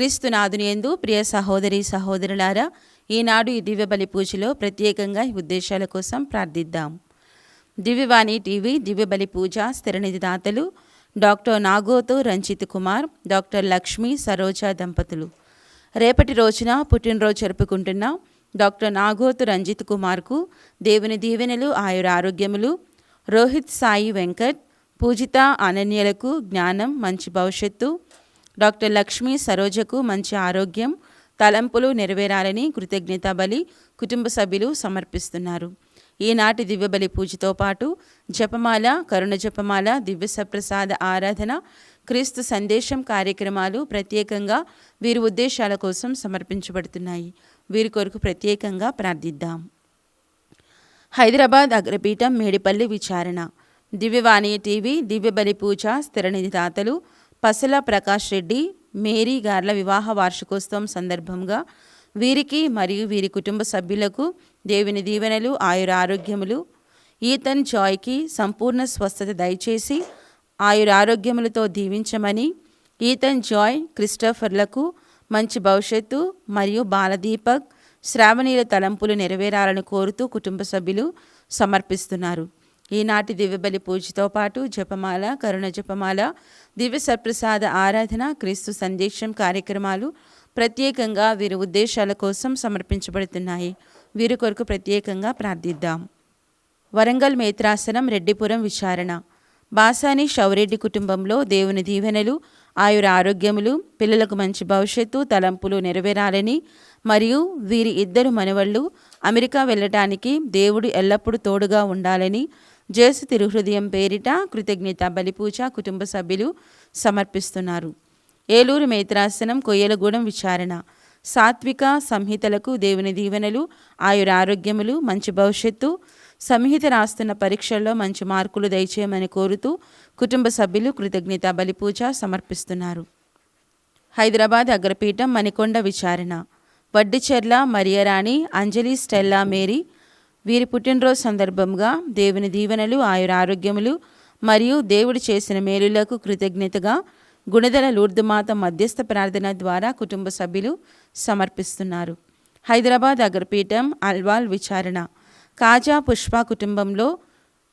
క్రీస్తునాథుని యందు ప్రియ సహోదరి సహోదరులారా, ఈనాడు ఈ దివ్య బలి పూజలో ప్రత్యేకంగా ఈ ఉద్దేశాల కోసం ప్రార్థిద్దాం. దివ్యవాణి టీవీ దివ్య బలి పూజ స్థిరనిధి దాతలు డాక్టర్ నాగోతు రంజిత్ కుమార్, డాక్టర్ లక్ష్మి సరోజ దంపతులు. రేపటి రోజున పుట్టినరోజు జరుపుకుంటున్న డాక్టర్ నాగోతు రంజిత్ కుమార్కు దేవుని దీవెనలు, ఆయుర ఆరోగ్యములు. రోహిత్ సాయి వెంకట్, పూజిత అనన్యలకు జ్ఞానం, మంచి భవిష్యత్తు. డాక్టర్ లక్ష్మి సరోజకు మంచి ఆరోగ్యం, తలంపులు నెరవేరాలని కృతజ్ఞతా బలి కుటుంబ సభ్యులు సమర్పిస్తున్నారు. ఈనాటి దివ్య బలి పూజతో పాటు జపమాల, కరుణ జపమాల, దివ్య సప్రసాద ఆరాధన, క్రీస్తు సందేశం కార్యక్రమాలు ప్రత్యేకంగా వీరి ఉద్దేశాల కోసం సమర్పించబడుతున్నాయి. వీరి కొరకు ప్రత్యేకంగా ప్రార్థిద్దాం. హైదరాబాద్ అగ్రపీఠం మేడిపల్లి విచారణ. దివ్యవాణి టీవీ దివ్య బలి పూజ స్థిరనిధి దాతలు పసల ప్రకాష్ రెడ్డి, మేరీ గార్ల వివాహ వార్షికోత్సవం సందర్భంగా వీరికి మరియు వీరి కుటుంబ సభ్యులకు దేవుని దీవెనలు, ఆయుర ఆరోగ్యములు. ఈతన్ జాయ్కి సంపూర్ణ స్వస్థత దయచేసి ఆయుర ఆరోగ్యములతో దీవించమని, ఈతన్ జాయ్ క్రిస్టఫర్లకు మంచి భవిష్యత్తు మరియు బాలదీపక్ శ్రావణీల తలంపులు నెరవేరాలని కోరుతూ కుటుంబ సభ్యులు సమర్పిస్తున్నారు. ఈనాటి దివ్యబలి పూజతో పాటు జపమాల, కరుణ జపమాల, దివ్య సప్రసాద ఆరాధన, క్రీస్తు సందేశం కార్యక్రమాలు ప్రత్యేకంగా వీరి ఉద్దేశాల కోసం సమర్పించబడుతున్నాయి. వీరి కొరకు ప్రత్యేకంగా ప్రార్థిద్దాం. వరంగల్ మేత్రాసనం రెడ్డిపురం విచారణ. బాసాని షౌరెడ్డి కుటుంబంలో దేవుని దీవెనలు, ఆయుర ఆరోగ్యములు, పిల్లలకు మంచి భవిష్యత్తు, తలంపులు నెరవేరాలని మరియు వీరి ఇద్దరు మనవళ్ళు అమెరికా వెళ్ళటానికి దేవుడు ఎల్లప్పుడూ తోడుగా ఉండాలని జేసు తిరుహృదయం పేరిట కృతజ్ఞత బలిపూజ కుటుంబ సభ్యులు సమర్పిస్తున్నారు. ఏలూరు మేత్రాసనం కొయ్యలగూడెం విచారణ. సాత్విక సంహితలకు దేవుని దీవెనలు, ఆయుర ఆరోగ్యములు, మంచి భవిష్యత్తు, సంహిత రాస్తున్న పరీక్షల్లో మంచి మార్కులు దయచేయమని కోరుతూ కుటుంబ సభ్యులు కృతజ్ఞత బలిపూజ సమర్పిస్తున్నారు. హైదరాబాద్ అగ్రపీఠం మణికొండ విచారణ. వడ్డిచెర్ల మరియరాణి, అంజలి స్టెల్లా మేరీ వీరి పుట్టినరోజు సందర్భంగా దేవుని దీవెనలు, ఆయుర ఆరోగ్యములు మరియు దేవుడు చేసిన మేలులకు కృతజ్ఞతగా గుణదల లూర్దుమాత మధ్యస్థ ప్రార్థన ద్వారా కుటుంబ సభ్యులు సమర్పిస్తున్నారు. హైదరాబాద్ అగ్రపీఠం అల్వాల్ విచారణ. కాజా పుష్ప కుటుంబంలో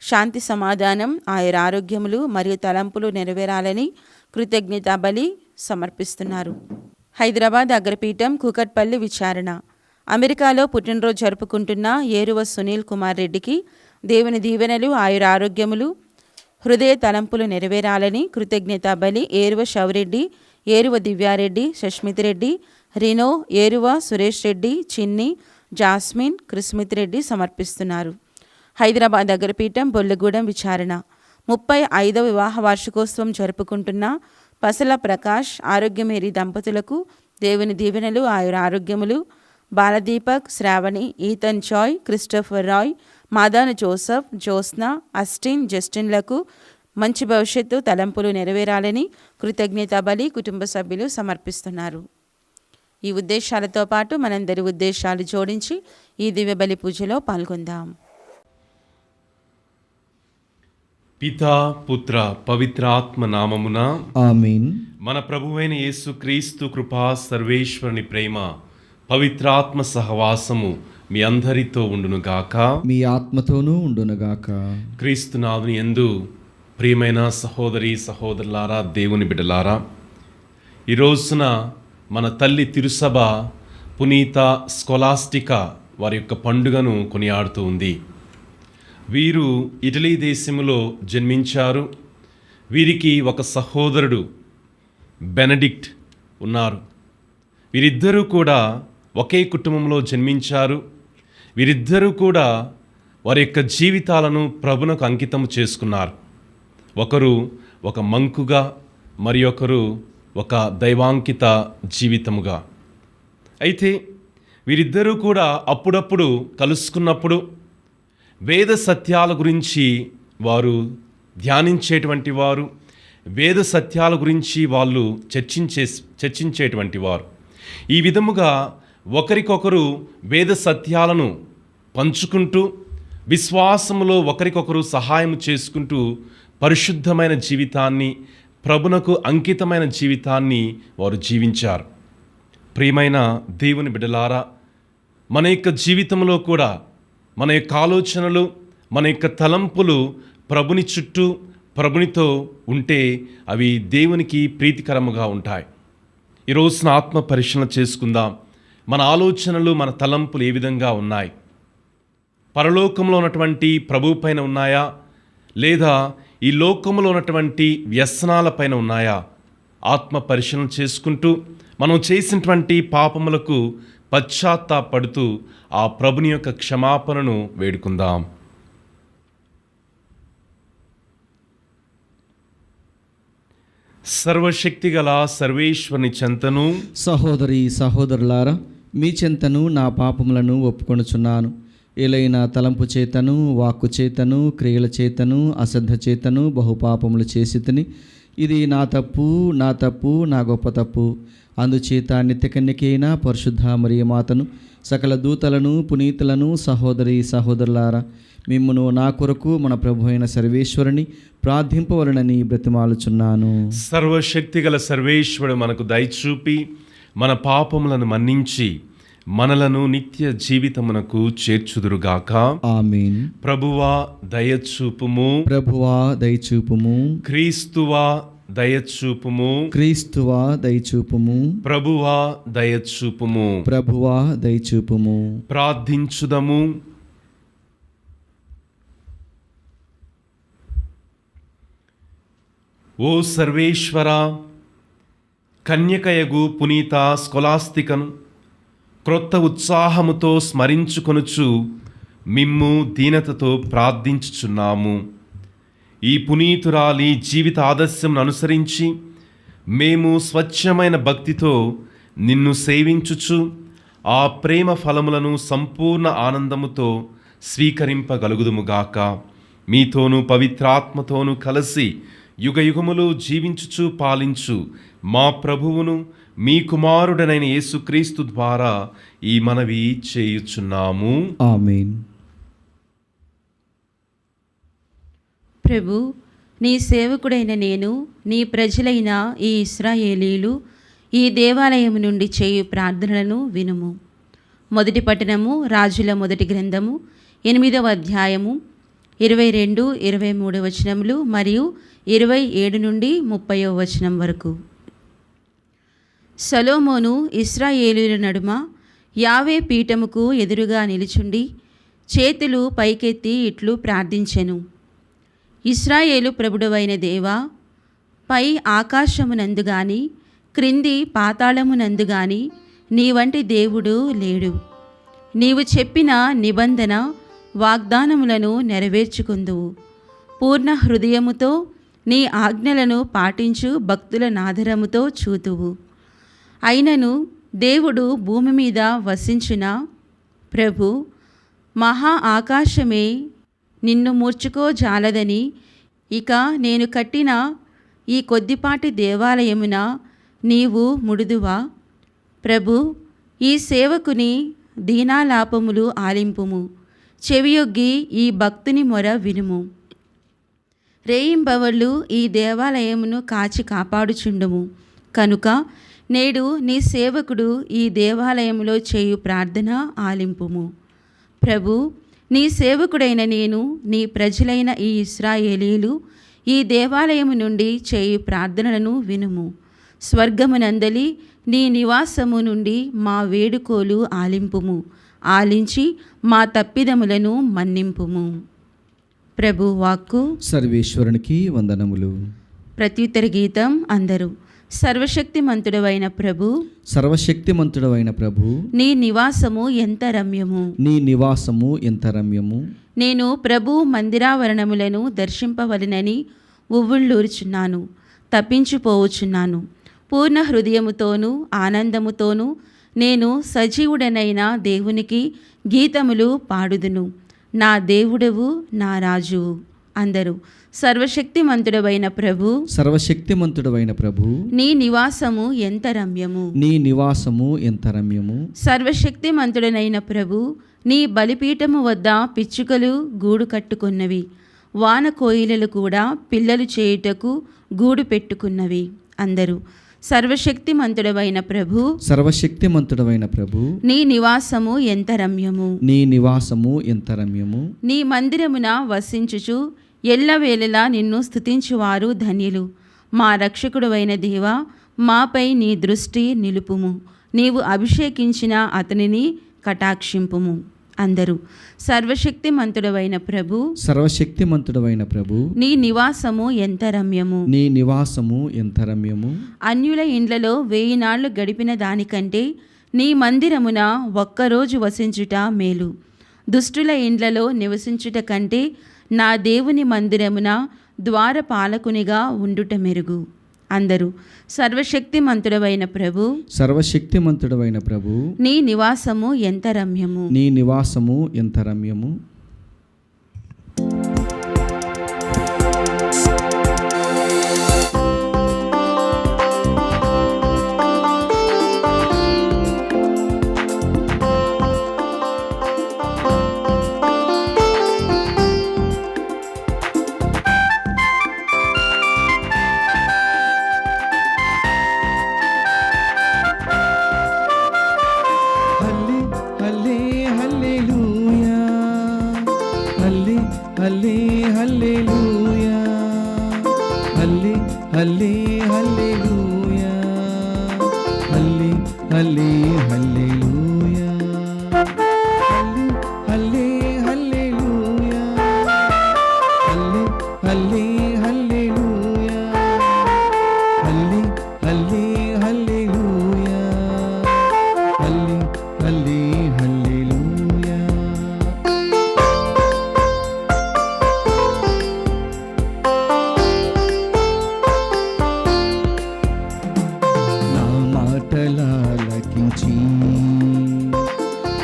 శాంతి సమాధానం, ఆయుర ఆరోగ్యములు మరియు తలంపులు నెరవేరాలని కృతజ్ఞతా బలి సమర్పిస్తున్నారు. హైదరాబాద్ అగ్రపీఠం కూకట్పల్లి విచారణ. అమెరికాలో పుట్టినరోజు జరుపుకుంటున్న ఏరువ సునీల్ కుమార్ రెడ్డికి దేవుని దీవెనలు, ఆయుర ఆరోగ్యములు, హృదయ తలంపులు నెరవేరాలని కృతజ్ఞతా బలి ఏరువ షౌరెడ్డి, ఏరువ దివ్యారెడ్డి, శష్మిత్ రెడ్డి, రినో, ఏరువ సురేష్ రెడ్డి, చిన్ని, జాస్మిన్, కృస్మిత్ రెడ్డి సమర్పిస్తున్నారు. హైదరాబాద్ అగ్రపీఠం బొల్లగూడెం విచారణ. 35వ వివాహ వార్షికోత్సవం జరుపుకుంటున్న పసల ప్రకాష్, ఆరోగ్యమేరి దంపతులకు దేవుని దీవెనలు, ఆయుర ఆరోగ్యములు, Baladeepak, Shravani, Ethan Joy, Christopher Roy, Madana Joseph, Jyotsna, Austin, జస్టిన్లకు మంచి భవిష్యత్తు, తలంపులు నెరవేరాలని కృతజ్ఞతా బలి కుటుంబ సభ్యులు సమర్పిస్తున్నారు. ఈ ఉద్దేశాలతో పాటు మనందరి ఉద్దేశాలు జోడించి ఈ దివ్య బలి పూజలో పాల్గొందాం. పితా, పుత్ర, పవిత్రాత్మ నామమున ఆమేన్. మన ప్రభువైన యేసు క్రీస్తు కృపా, సర్వేశ్వరుని ప్రేమ, పవిత్రాత్మ సహవాసము మీ అందరితో ఉండునుగాక, మీ ఆత్మతోనూ ఉండునుగాక. క్రీస్తునాథుని యందు ప్రియమైన సహోదరి సహోదరులారా, దేవుని బిడ్డలారా, ఈ రోజున మన తల్లి తిరుసభ పునీత స్కొలాస్టికా వారి యొక్క పండుగను కొనియాడుతూ ఉంది. వీరు ఇటలీ దేశములో జన్మించారు. వీరికి ఒక సహోదరుడు బెనడిక్ట్ ఉన్నారు. వీరిద్దరూ కూడా ఒకే కుటుంబంలో జన్మించారు. వీరిద్దరూ కూడా వారి యొక్క జీవితాలను ప్రభునకు అంకితం చేసుకున్నారు. ఒకరు ఒక మంకుగా, మరి ఒకరు ఒక దైవాంకిత జీవితముగా. అయితే వీరిద్దరూ కూడా అప్పుడప్పుడు కలుసుకున్నప్పుడు వేద సత్యాల గురించి వారు ధ్యానించేటువంటి వారు, వేద సత్యాల గురించి వాళ్ళు చర్చించేటువంటి వారు. ఈ విధముగా ఒకరికొకరు వేద సత్యాలను పంచుకుంటూ, విశ్వాసములో ఒకరికొకరు సహాయం చేసుకుంటూ పరిశుద్ధమైన జీవితాన్ని, ప్రభునకు అంకితమైన జీవితాన్ని వారు జీవించారు. ప్రియమైన దేవుని బిడ్డలారా, మన యొక్క జీవితంలో కూడా మన యొక్క ఆలోచనలు, మన యొక్క తలంపులు ప్రభుని చుట్టూ, ప్రభునితో ఉంటే అవి దేవునికి ప్రీతికరముగా ఉంటాయి. ఈరోజున ఆత్మ పరిశీలన చేసుకుందాం. మన ఆలోచనలు, మన తలంపులు ఏ విధంగా ఉన్నాయి? పరలోకంలో ఉన్నటువంటి ప్రభు పైన ఉన్నాయా, లేదా ఈ లోకంలో ఉన్నటువంటి వ్యసనాల పైన ఉన్నాయా? ఆత్మ పరిశీలన చేసుకుంటూ మనం చేసినటువంటి పాపములకు పశ్చాత్తాపడుతూ ఆ ప్రభుని యొక్క క్షమాపణను వేడుకుందాం. సర్వశక్తిగల సర్వేశ్వరుని చెంతను, సహోదరి సహోదరులారా, మీ చెంతను నా పాపములను ఒప్పుకొనుచున్నాను. ఏలైనా తలంపు చేతను, వాక్కు చేతను, క్రియల చేతను, అశ్రద్ధ చేతను బహుపాపములు చేసి తిని, ఇది నా తప్పు, నా గొప్ప తప్పు. అందుచేత నిత్యకన్యకైన పరిశుద్ధ మరియమాతను, సకల దూతలను, పునీతులను, సహోదరి సహోదరులారా, మిమ్మును నా కొరకు మన ప్రభు అయిన సర్వేశ్వరుని ప్రార్థింపవలనని బ్రతిమాలుచున్నాను. సర్వశక్తిగల సర్వేశ్వరుడు మనకు దయచూపి మన పాపములను మన్నించి మనలను నిత్య జీవితమునకు చేర్చుదురుగాక. ఆమేన్. ప్రభువా దయచూపుము, ప్రభువా దయచూపుము, క్రీస్తువా దయచూపుము, క్రీస్తువా దయచూపుము, ప్రభువా దయచూపుము. ప్రభువా దయచూపుము. ప్రార్థించుదము. ఓ సర్వేశ్వర, కన్యకయగు పునీత స్కొలాస్తికను క్రొత్త ఉత్సాహముతో స్మరించుకొనుచు మిమ్ము దీనతతో ప్రార్థించుచున్నాము. ఈ పునీతురాలి జీవిత ఆదర్శమును అనుసరించి మేము స్వచ్ఛమైన భక్తితో నిన్ను సేవించుచు ఆ ప్రేమ ఫలములను సంపూర్ణ ఆనందముతో స్వీకరింపగలుగుదుముగాక. మీతోనూ పవిత్రాత్మతోనూ కలిసి యుగయుగములు జీవించుచు పాలించు మా ప్రభువును, మీ కుమారుడనైన యేసుక్రీస్తు ద్వారా ఈ మనవి చేయుచున్నాము. ఆమేన్. ప్రభు, నీ సేవకుడైన నేను, నీ ప్రజలైన ఈ ఇశ్రాయేలీలు ఈ దేవాలయం నుండి చేయు ప్రార్థనలను వినుము. మొదటి పట్టణము రాజుల మొదటి గ్రంథము 8వ అధ్యాయము 22, 23 వచనములు మరియు 27 నుండి 30వ వచనం వరకు. సొలొమోను ఇశ్రాయేలీయుల నడుమ యావే పీఠముకు ఎదురుగా నిలుచుండి చేతులు పైకెత్తి ఇట్లు ప్రార్థించెను. ఇశ్రాయేలు ప్రభుడవైన దేవా, పై ఆకాశమునందు గాని క్రింది పాతాళమునందు గాని నీ వంటి దేవుడు లేడు. నీవు చెప్పిన నిబంధన వాగ్దానములను నెరవేర్చుకుందువు. పూర్ణ హృదయముతో నీ ఆజ్ఞలను పాటించు భక్తుల నాదరముతో చూతువు. అయినను దేవుడు భూమి మీద వసించిన ప్రభు, మహా ఆకాశమే నిన్ను మూర్చుకోజాలదని ఇక నేను కట్టిన ఈ కొద్దిపాటి దేవాలయమున నీవు ముడుదువా? ప్రభు, ఈ సేవకుని దీనాలాపములు ఆలింపుము. చెవియొగ్గి ఈ భక్తుని మొర వినుము. రేయింబవళ్ళు ఈ దేవాలయమును కాచి కాపాడుచుండుము. కనుక నేడు నీ సేవకుడు ఈ దేవాలయంలో చేయు ప్రార్థన ఆలింపుము. ప్రభు, నీ సేవకుడైన నేను, నీ ప్రజలైన ఈ ఇశ్రాయేలీలు ఈ దేవాలయము నుండి చేయు ప్రార్థనలను వినుము. స్వర్గమునందలి నీ నివాసము నుండి మా వేడుకోలు ఆలింపుము. ఆలించి మా తప్పిదములను మన్నింపుము. ప్రభు వాక్కు. సర్వేశ్వరునికి వందనములు. ప్రత్యుత్తర గీతం అందరూ. సర్వశక్తిమంతుడవైన ప్రభు, సర్వశక్తిమంతుడవైన ప్రభు, నీ నివాసము ఎంత రమ్యము, నీ నివాసము ఎంత రమ్యము. నేను ప్రభు మందిరావరణములను దర్శింపవలెనని ఉవ్వుళ్ళూరుచున్నాను, తప్పించిపోవచ్చున్నాను. పూర్ణ హృదయముతోనూ ఆనందముతోనూ నేను సజీవుడనైన దేవునికి గీతములు పాడుదును. నా దేవుడవు, నా రాజువు. అందరూ. సర్వశక్తిమంతుడవైన ప్రభు, సర్వశక్తిమంతుడవైన ప్రభు, నీ నివాసము ఎంత రమ్యము, నీ నివాసము ఎంత రమ్యము. సర్వశక్తిమంతుడనైన ప్రభు, నీ బలిపీఠము వద్ద పిచ్చుకలు గూడు కట్టుకున్నవి, వాన కోయిలలు కూడా పిల్లలు చేయుటకు గూడు పెట్టుకున్నవి. అందరూ. సర్వశక్తిమంతుడవైన ప్రభు, సర్వశక్తిమంతుడవైన ప్రభు, నీ నివాసము ఎంత రమ్యము. నీ నివాసము ఎంత రమ్యము. నీ మందిరమున వసించుచు ఎల్లవేళలా నిన్ను స్తుతించువారు ధన్యులు. మా రక్షకుడవైన దేవా, మాపై నీ దృష్టి నిలుపుము. నీవు అభిషేకించిన అతనిని కటాక్షింపుము. అందరూ సర్వశక్తిమంతుడవైన ప్రభు, సర్వశక్తిమంతుడవైన ప్రభు, నీ నివాసము ఎంత రమ్యము. నీ నివాసము ఎంత రమ్యము. అన్యుల ఇండ్లలో 1000 నాళ్లు గడిపిన దానికంటే నీ మందిరమున ఒక్కరోజు వసించుట మేలు. దుష్టుల ఇండ్లలో నివసించుట కంటే నా దేవుని మందిరమున ద్వారపాలకునిగా ఉండుట మెరుగు. అందరూ సర్వశక్తిమంతుడవైన ప్రభు, సర్వశక్తిమంతుడవైన ప్రభు, నీ నివాసము ఎంత రమ్యము. నీ నివాసము ఎంత రమ్యము.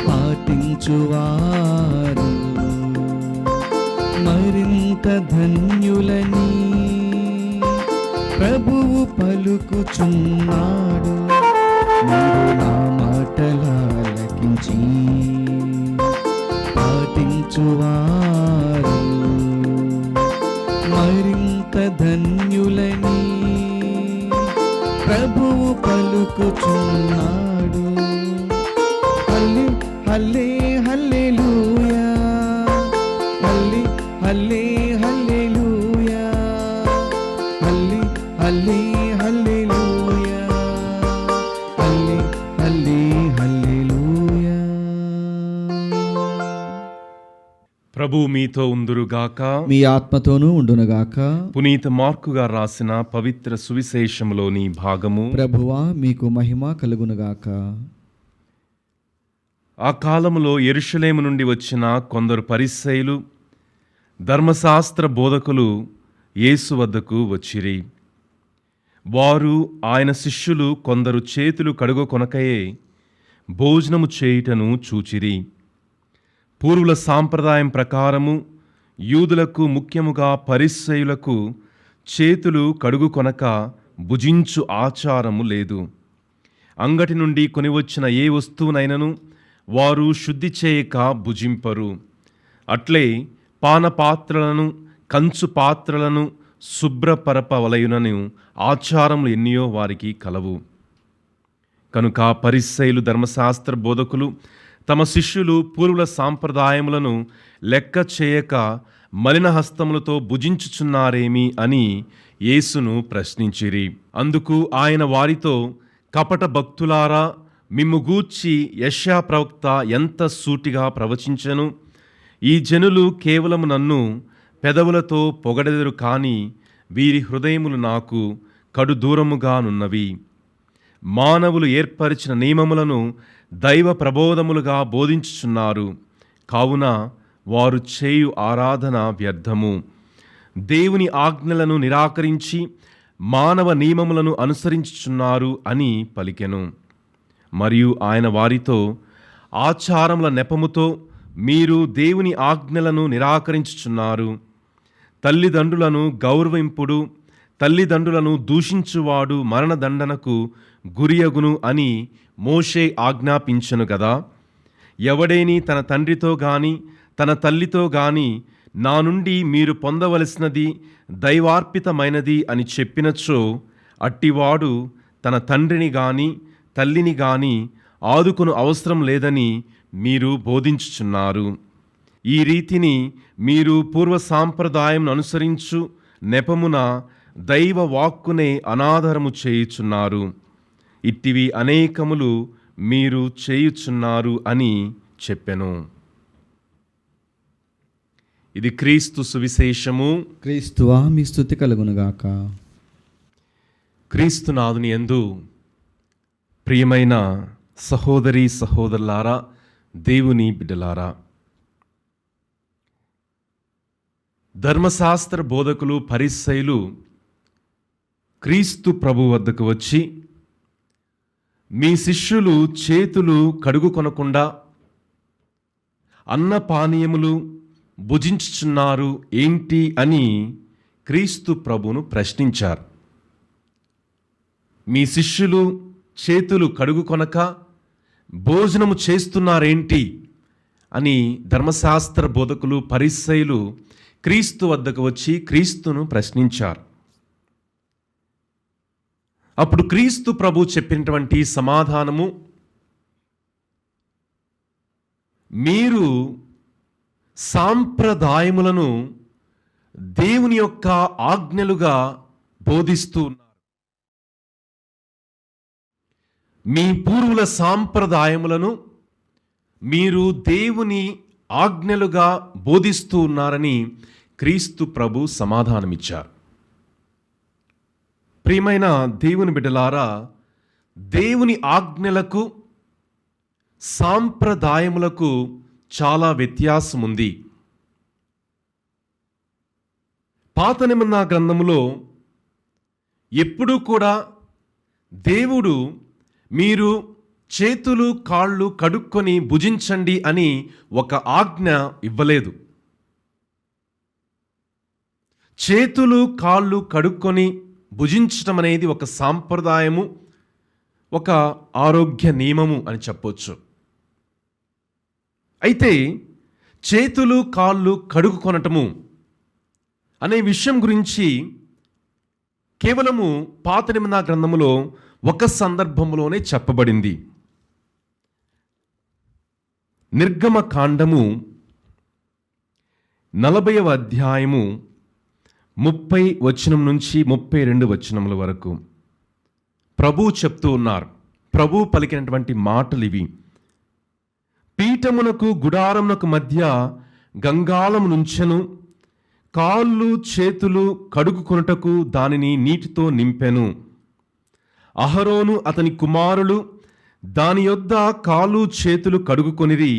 పాటించువారు మరింత ధన్యులని ప్రభువు పలుకుచున్నాడు. మీరు నా మాటలాలకించి పాటించువారు మరింత ధన్యులని ప్రభువు పలుకుచున్నాడు. హల్లే హల్లెలూయా, హల్లే హల్లే హల్లెలూయా, హల్లే హల్లే హల్లెలూయా, హల్లే హల్లే హల్లెలూయా. ప్రభు మీతో ఉందురుగాక, మీ ఆత్మతోనూ ఉండునుగాక. పునీత మార్కు గారు రాసిన పవిత్ర సువిశేషంలోని భాగము. ప్రభువా మీకు మహిమ కలుగునుగాక. ఆ కాలములో యెరూషలేము నుండి వచ్చిన కొందరు పరిసయ్యులు, ధర్మశాస్త్ర బోధకులు యేసు వద్దకు వచ్చిరి. వారు ఆయన శిష్యులు కొందరు చేతులు కడుగొనకయే భోజనము చేయుటను చూచిరి. పూర్వుల సాంప్రదాయం ప్రకారము యూదులకు, ముఖ్యముగా పరిసయ్యులకు చేతులు కడుగుకొనక భుజించు ఆచారము లేదు. అంగటి నుండి కొనివచ్చిన ఏ వస్తువునైనను వారు శుద్ధి చేయక భుజింపరు. అట్లే పానపాత్రలను, కంచు పాత్రలను శుభ్రపరపవలయునను ఆచారములు ఎన్నియో వారికి కలవు. కనుక పరిసయ్యులు, ధర్మశాస్త్ర బోధకులు తమ శిష్యులు పూర్వుల సాంప్రదాయములను లెక్క చేయక మలిన హస్తములతో భుజించుచున్నారేమి అని యేసును ప్రశ్నించిరి. అందుకు ఆయన వారితో, కపట భక్తులారా, మిమ్ము గూర్చి యెషయా ప్రవక్త ఎంత సూటిగా ప్రవచించెను. ఈ జనులు కేవలము నన్ను పెదవులతో పొగడెదరు, కాని వీరి హృదయములు నాకు కడు దూరముగానున్నవి. మానవులు ఏర్పరిచిన నియమములను దైవ ప్రబోధములుగా బోధించుచున్నారు. కావున వారు చేయు ఆరాధన వ్యర్థము. దేవుని ఆజ్ఞలను నిరాకరించి మానవ నియమములను అనుసరించుచున్నారు అని పలికెను. మరియు ఆయన వారితో, ఆచారముల నెపముతో మీరు దేవుని ఆజ్ఞలను నిరాకరించుచున్నారు. తల్లిదండ్రులను గౌరవింపుడు, తల్లిదండ్రులను దూషించువాడు మరణదండనకు గురియగును అని మోషే ఆజ్ఞాపించెను గదా. ఎవడేని తన తండ్రితో గాని తన తల్లితో గాని నా నుండి మీరు పొందవలసినది దైవార్పితమైనది అని చెప్పినచో, అట్టివాడు తన తండ్రిని గాని తల్లిని గాని ఆదుకొను అవసరం లేదని మీరు బోధించుచున్నారు. ఈ రీతిని మీరు పూర్వ సాంప్రదాయం అనుసరించు నెపమున దైవ వాక్కునే అనాదరము చేయుచున్నారు. ఇట్టివి అనేకములు మీరు చేయుచున్నారు అని చెప్పెను. ఇది క్రీస్తు సువిశేషము. క్రీస్తువా మీ స్తుతి కలుగునుగాక. క్రీస్తునాథుని యందు ప్రియమైన సహోదరి సహోదరులారా, దేవుని బిడ్డలారా, ధర్మశాస్త్ర బోధకులు పరిసయ్యులు క్రీస్తు ప్రభు వద్దకు వచ్చి, మీ శిష్యులు చేతులు కడుగుకొనకుండా అన్నపానీయములు భుజించుచున్నారు ఏంటి అని క్రీస్తు ప్రభును ప్రశ్నించారు. మీ శిష్యులు చేతులు కడుగుకొనక భోజనము చేస్తున్నారేంటి అని ధర్మశాస్త్ర బోధకులు పరిసయ్యులు క్రీస్తు వద్దకు వచ్చి క్రీస్తును ప్రశ్నించారు. అప్పుడు క్రీస్తు ప్రభు చెప్పినటువంటి సమాధానము, మీరు సాంప్రదాయములను దేవుని యొక్క ఆజ్ఞలుగా బోధిస్తూ ఉన్నారు. మీ పూర్వుల సాంప్రదాయములను మీరు దేవుని ఆజ్ఞలుగా బోధిస్తూ ఉన్నారని క్రీస్తు ప్రభు సమాధానమిచ్చారు. ప్రియమైన దేవుని బిడ్డలారా, దేవుని ఆజ్ఞలకు సాంప్రదాయములకు చాలా వ్యత్యాసం ఉంది. పాత నిబంధన గ్రంథములో ఎప్పుడూ కూడా దేవుడు మీరు చేతులు కాళ్ళు కడుక్కొని భుజించండి అని ఒక ఆజ్ఞ ఇవ్వలేదు. చేతులు కాళ్ళు కడుక్కొని భుజించటం అనేది ఒక సాంప్రదాయము, ఒక ఆరోగ్య నియమము అని చెప్పొచ్చు. అయితే చేతులు కాళ్ళు కడుక్కొనటము అనే విషయం గురించి కేవలము పాత నిబంధన గ్రంథములో ఒక సందర్భంలోనే చెప్పబడింది. నిర్గమ కాండము 40వ అధ్యాయము 30 వచనం నుంచి 32 వచనముల వరకు ప్రభు చెప్తూ ఉన్నారు. ప్రభు పలికినటువంటి మాటలు ఇవి. పీఠమునకు గుడారమునకు మధ్య గంగాళము నుంచెను, కాళ్ళు చేతులు కడుగుకొనుటకు దానిని నీటితో నింపెను. అహరోను అతని కుమారులు దాని యొద్ద కాళ్ళు చేతులు కడుగుకొనిరి.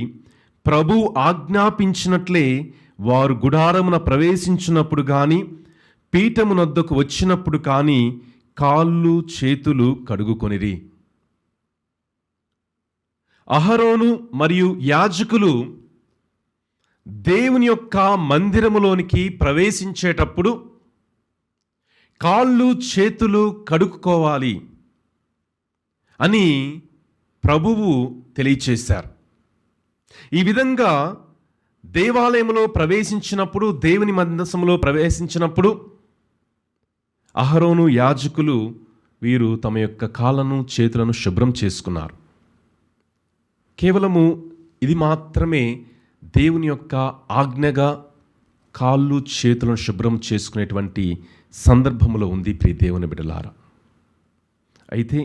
ప్రభు ఆజ్ఞాపించినట్లే వారు గుడారమున ప్రవేశించినప్పుడు గాని పీఠమునొద్దకు వచ్చినప్పుడు కానీ కాళ్ళు చేతులు కడుగుకొనిరి. అహరోను మరియు యాజకులు దేవుని యొక్క మందిరములోనికి ప్రవేశించేటప్పుడు కాళ్ళు చేతులు కడుక్కోవాలి అని ప్రభువు తెలియచేశారు. ఈ విధంగా దేవాలయంలో ప్రవేశించినప్పుడు, దేవుని మందసములో ప్రవేశించినప్పుడు అహరోను యాజకులు వీరు తమ యొక్క కాళ్ళను చేతులను శుభ్రం చేసుకున్నారు. కేవలము ఇది మాత్రమే దేవుని యొక్క ఆజ్ఞగా కాళ్ళు చేతులను శుభ్రం చేసుకునేటువంటి సందర్భంలో ఉంది. ప్రియ దేవుని బిడ్డలారా, అయితే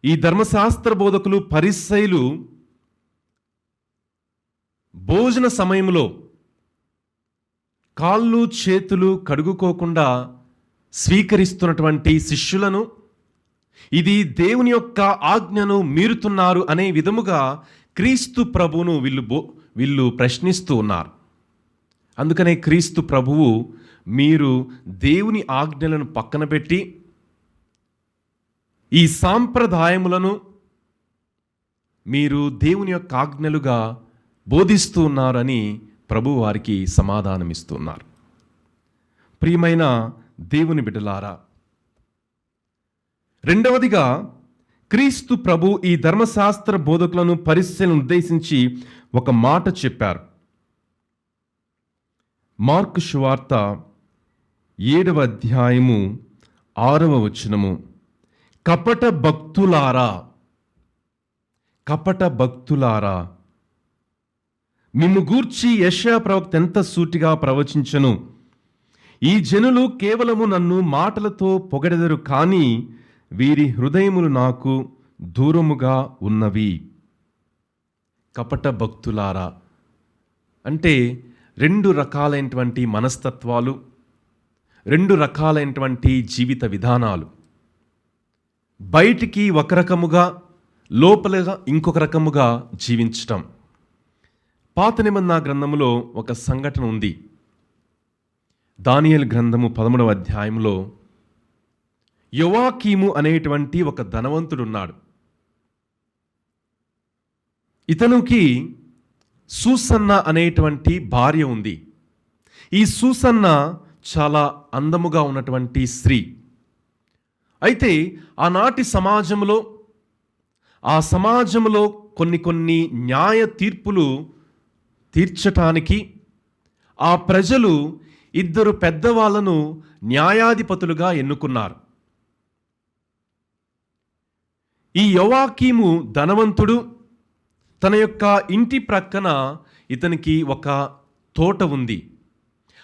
ఈ ధర్మశాస్త్ర బోధకులు పరిసయ్యులు భోజన సమయంలో కాళ్ళు చేతులు కడుగుకోకుండా స్వీకరిస్తున్నటువంటి శిష్యులను ఇది దేవుని యొక్క ఆజ్ఞను మీరుతున్నారు అనే విధముగా క్రీస్తు ప్రభువును వీళ్ళు ప్రశ్నిస్తూ ఉన్నారు. అందుకనే క్రీస్తు ప్రభువు, మీరు దేవుని ఆజ్ఞలను పక్కన పెట్టి ఈ సాంప్రదాయములను మీరు దేవుని యొక్క ఆజ్ఞలుగా బోధిస్తూ ఉన్నారని ప్రభు వారికి సమాధానమిస్తున్నారు. ప్రియమైన దేవుని బిడ్డలారా, రెండవదిగా క్రీస్తు ప్రభు ఈ ధర్మశాస్త్ర బోధకులను పరిశీలన ఉద్దేశించి ఒక మాట చెప్పారు. మార్కు సువార్త 7వ అధ్యాయము 6వ వచనము, కపట భక్తులారా, కపట భక్తులారా, మిమ్ము గూర్చి యెషయా ప్రవక్త ఎంత సూటిగా ప్రవచించెను. ఈ జనులు కేవలము నన్ను మాటలతో పొగడెదరు, కానీ వీరి హృదయములు నాకు దూరముగా ఉన్నవి. కపట భక్తులారా అంటే రెండు రకాలైనటువంటి మనస్తత్వాలు, రెండు రకాలైనటువంటి జీవిత విధానాలు. బయటికి ఒక రకముగా, లోపలగా ఇంకొక రకముగా జీవించటం. పాత నిబంధన గ్రంథములో ఒక సంఘటన ఉంది. దానియేలు గ్రంథము 13వ అధ్యాయంలో యోవాకీము అనేటువంటి ఒక ధనవంతుడున్నాడు. ఇతనికి సూసన్న అనేటువంటి భార్య ఉంది. ఈ సూసన్న చాలా అందముగా ఉన్నటువంటి స్త్రీ. అయితే ఆనాటి సమాజంలో, ఆ సమాజంలో కొన్ని న్యాయ తీర్పులు తీర్చటానికి ఆ ప్రజలు ఇద్దరు పెద్దవాళ్లను న్యాయాధిపతులుగా ఎన్నుకున్నారు. ఈ యోవాకీము ధనవంతుడు. తన యొక్క ఇంటి ప్రక్కన ఇతనికి ఒక తోట ఉంది.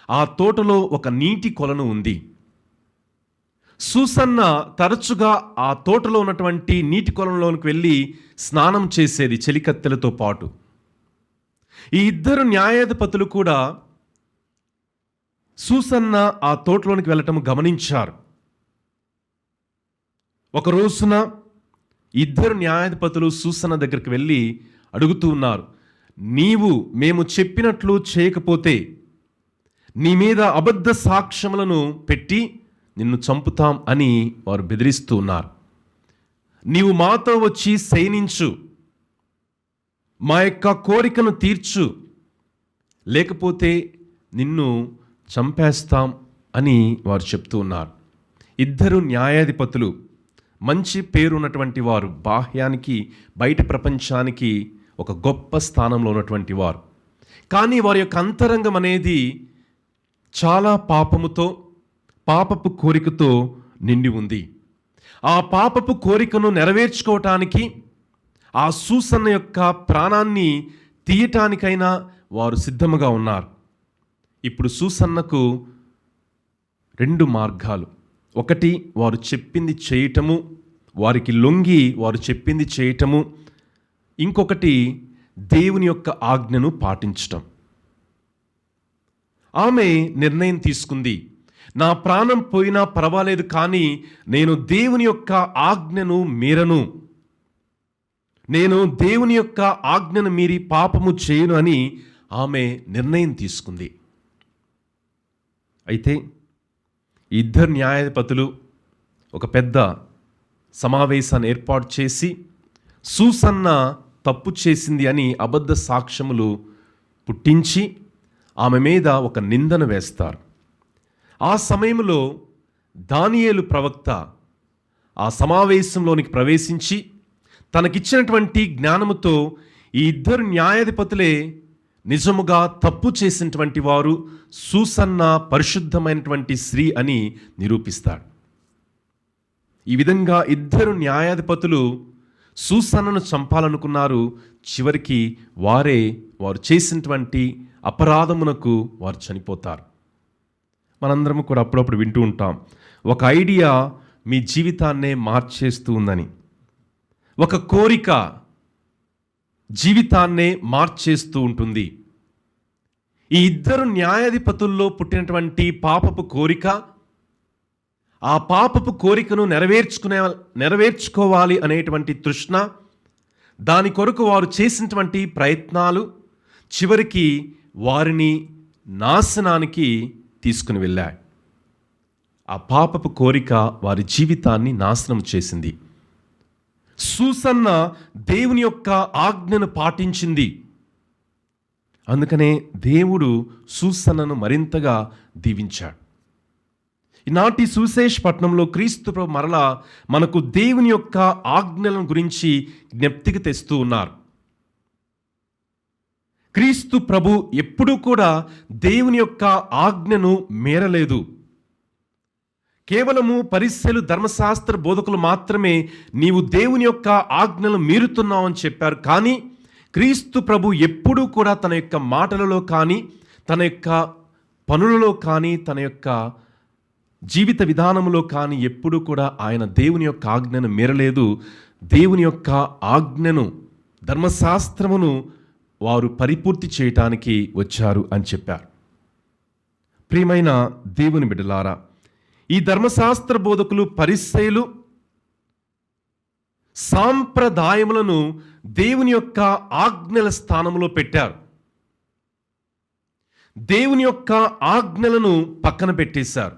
ఆ తోటలో ఒక నీటి కొలను ఉంది. సూసన్న తరచుగా ఆ తోటలో ఉన్నటువంటి నీటి కొలంలోనికి వెళ్ళి స్నానం చేసేది చెలికత్తెలతో పాటు. ఈ ఇద్దరు న్యాయాధిపతులు కూడా సూసన్న ఆ తోటలోనికి వెళ్ళటం గమనించారు. ఒక రోజున ఇద్దరు న్యాయాధిపతులు సూసన్న దగ్గరికి వెళ్ళి అడుగుతూ ఉన్నారు, నీవు మేము చెప్పినట్లు చేయకపోతే నీ మీద అబద్ధ సాక్ష్యములను పెట్టి నిన్ను చంపుతాం అని వారు బెదిరిస్తూ ఉన్నారు. నీవు మాతో వచ్చి శయనించు, మా యొక్క కోరికను తీర్చు, లేకపోతే నిన్ను చంపేస్తాం అని వారు చెప్తూ ఉన్నారు. ఇద్దరు న్యాయాధిపతులు మంచి పేరున్నటువంటి వారు, బాహ్యానికి బయట ప్రపంచానికి ఒక గొప్ప స్థానంలో ఉన్నటువంటి వారు. కానీ వారి యొక్క అంతరంగం అనేది చాలా పాపముతో, పాపపు కోరికతో నిండి ఉంది. ఆ పాపపు కోరికను నెరవేర్చుకోవటానికి, ఆ సూసన్న యొక్క ప్రాణాన్ని తీయటానికైనా వారు సిద్ధముగా ఉన్నారు. ఇప్పుడు సూసన్నకు రెండు మార్గాలు. ఒకటి, వారు చెప్పింది చేయటము, వారికి లొంగి వారు చెప్పింది చేయటము. ఇంకొకటి, దేవుని యొక్క ఆజ్ఞను పాటించటం. ఆమె నిర్ణయం తీసుకుంది, నా ప్రాణం పోయినా పర్వాలేదు, కానీ నేను దేవుని యొక్క ఆజ్ఞను మీరను, నేను దేవుని యొక్క ఆజ్ఞను మీరి పాపము చేయను అని ఆమె నిర్ణయం తీసుకుంది. అయితే ఇద్దరు న్యాయాధిపతులు ఒక పెద్ద సమావేశాన్ని ఏర్పాటు చేసి సూసన్న తప్పు చేసింది అని అబద్ధ సాక్ష్యములు పుట్టించి ఆమె మీద ఒక నిందను వేస్తారు. ఆ సమయంలో దానియేలు ప్రవక్త ఆ సమావేశంలోనికి ప్రవేశించి తనకిచ్చినటువంటి జ్ఞానముతో ఈ ఇద్దరు న్యాయాధిపతులే నిజముగా తప్పు చేసినటువంటి వారు, సూసన్న పరిశుద్ధమైనటువంటి స్త్రీ అని నిరూపిస్తాడు. ఈ విధంగా ఇద్దరు న్యాయాధిపతులు సూసన్నను చంపాలనుకున్నారు. చివరికి వారు చేసినటువంటి అపరాధమునకు వారు చనిపోతారు. మనందరము కూడా అప్పుడప్పుడు వింటూ ఉంటాం, ఒక ఐడియా మీ జీవితాన్నే మార్చేస్తూ ఉందని. ఒక కోరిక జీవితాన్నే మార్చేస్తూ ఉంటుంది. ఈ ఇద్దరు న్యాయాధిపతుల్లో పుట్టినటువంటి పాపపు కోరిక, ఆ పాపపు కోరికను నెరవేర్చుకోవాలి అనేటువంటి తృష్ణ, దాని కొరకు వారు చేసినటువంటి ప్రయత్నాలు చివరికి వారిని నాశనానికి తీసుకుని వెళ్ళాయి. ఆ పాపపు కోరిక వారి జీవితాన్ని నాశనం చేసింది. సూసన్న దేవుని యొక్క ఆజ్ఞను పాటించింది. అందుకనే దేవుడు సూసన్నను మరింతగా దీవించాడు. ఈనాటి సువిశేషపట్నంలో క్రీస్తు ప్రభు మరలా మనకు దేవుని యొక్క ఆజ్ఞలను గురించి జ్ఞప్తికి తెస్తూ ఉన్నారు. క్రీస్తు ప్రభు ఎప్పుడూ కూడా దేవుని యొక్క ఆజ్ఞను మేరలేదు. కేవలము పరిసయ్యులు ధర్మశాస్త్ర బోధకులు మాత్రమే నీవు దేవుని యొక్క ఆజ్ఞలు మీరుతున్నావు అని చెప్పారు. కానీ క్రీస్తు ప్రభు ఎప్పుడూ కూడా తన యొక్క మాటలలో కానీ, తన యొక్క పనులలో కానీ, తన యొక్క జీవిత విధానంలో కానీ ఎప్పుడూ కూడా ఆయన దేవుని యొక్క ఆజ్ఞను మీరలేదు. దేవుని యొక్క ఆజ్ఞను, ధర్మశాస్త్రమును వారు పరిపూర్తి చేయటానికి వచ్చారు అని చెప్పారు. ప్రియమైన దేవుని బిడ్డలారా, ఈ ధర్మశాస్త్ర బోధకులు, పరిసయ్యులు సాంప్రదాయములను దేవుని యొక్క ఆజ్ఞల స్థానంలో పెట్టారు. దేవుని యొక్క ఆజ్ఞలను పక్కన పెట్టేశారు.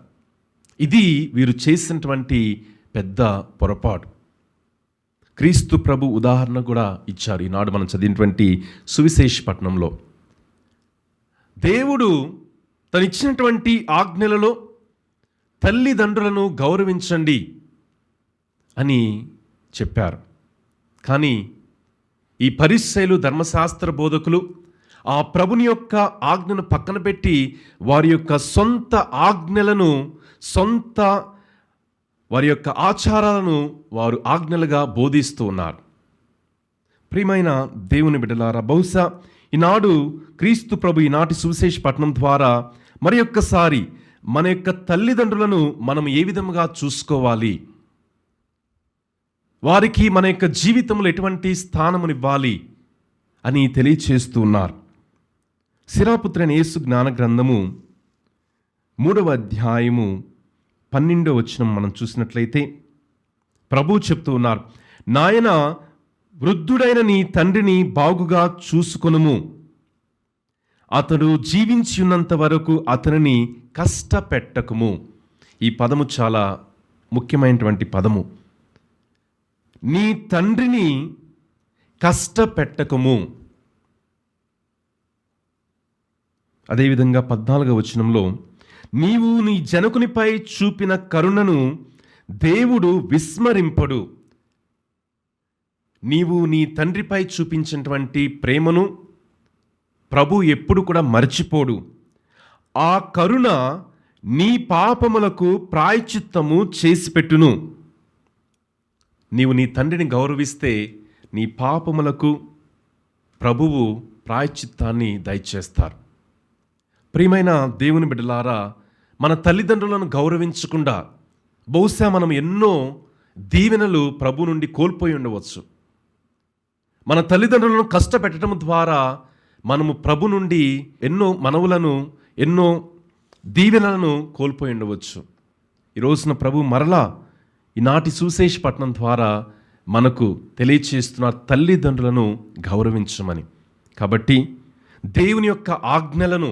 ఇది వీరు చేసినటువంటి పెద్ద పొరపాటు. క్రీస్తు ప్రభు ఉదాహరణ కూడా ఇచ్చారు. ఈనాడు మనం చదివినటువంటి సువిశేష పట్టణంలో దేవుడు తనిచ్చినటువంటి ఆజ్ఞలలో తల్లిదండ్రులను గౌరవించండి అని చెప్పారు. కానీ ఈ పరిసయ్యులు, ధర్మశాస్త్ర బోధకులు ఆ ప్రభుని యొక్క ఆజ్ఞను పక్కన పెట్టి వారి యొక్క సొంత ఆజ్ఞలను, వారి యొక్క ఆచారాలను వారు ఆజ్ఞలుగా బోధిస్తూ ఉన్నారు. ప్రియమైన దేవుని బిడ్డలారా, బహుశా ఈనాడు క్రీస్తు ప్రభు ఈనాటి సువిశేష పట్టణం ద్వారా మరి ఒక్కసారి మన యొక్క తల్లిదండ్రులను మనం ఏ విధంగా చూసుకోవాలి, వారికి మన యొక్క జీవితంలో ఎటువంటి స్థానమునివ్వాలి అని తెలియచేస్తూ ఉన్నారు. సిరాపుత్రైన యేసు జ్ఞాన గ్రంథము 3వ అధ్యాయము 12వ వచనం మనం చూసినట్లయితే ప్రభువు చెప్తూ ఉన్నారు, నాయన వృద్ధుడైన నీ తండ్రిని బాగుగా చూసుకొనుము, అతడు జీవించి ఉన్నంత వరకు అతనిని కష్టపెట్టకుము. ఈ పదము చాలా ముఖ్యమైనటువంటి పదము. నీ తండ్రిని కష్టపెట్టకుము. అదేవిధంగా 14వ వచనంలో, నీవు నీ జనకునిపై చూపిన కరుణను దేవుడు విస్మరింపడు. నీవు నీ తండ్రిపై చూపించినటువంటి ప్రేమను ప్రభు ఎప్పుడు కూడా మర్చిపోడు. ఆ కరుణ నీ పాపములకు ప్రాయశ్చిత్తము చేసిపెట్టును. నీవు నీ తండ్రిని గౌరవిస్తే నీ పాపములకు ప్రభువు ప్రాయశ్చిత్తాన్ని దయచేస్తారు. ప్రియమైన దేవుని బిడ్డలారా, మన తల్లిదండ్రులను గౌరవించకుండా బహుశా మనం ఎన్నో దీవెనలు ప్రభు నుండి కోల్పోయి ఉండవచ్చు. మన తల్లిదండ్రులను కష్టపెట్టడం ద్వారా మనము ప్రభు నుండి ఎన్నో మనవులను, ఎన్నో దీవెనలను కోల్పోయి ఉండవచ్చు. ఈ రోజున ప్రభు మరలా ఈనాటి సువిశేష పట్టణం ద్వారా మనకు తెలియచేస్తున్న తల్లిదండ్రులను గౌరవించమని. కాబట్టి దేవుని యొక్క ఆజ్ఞలను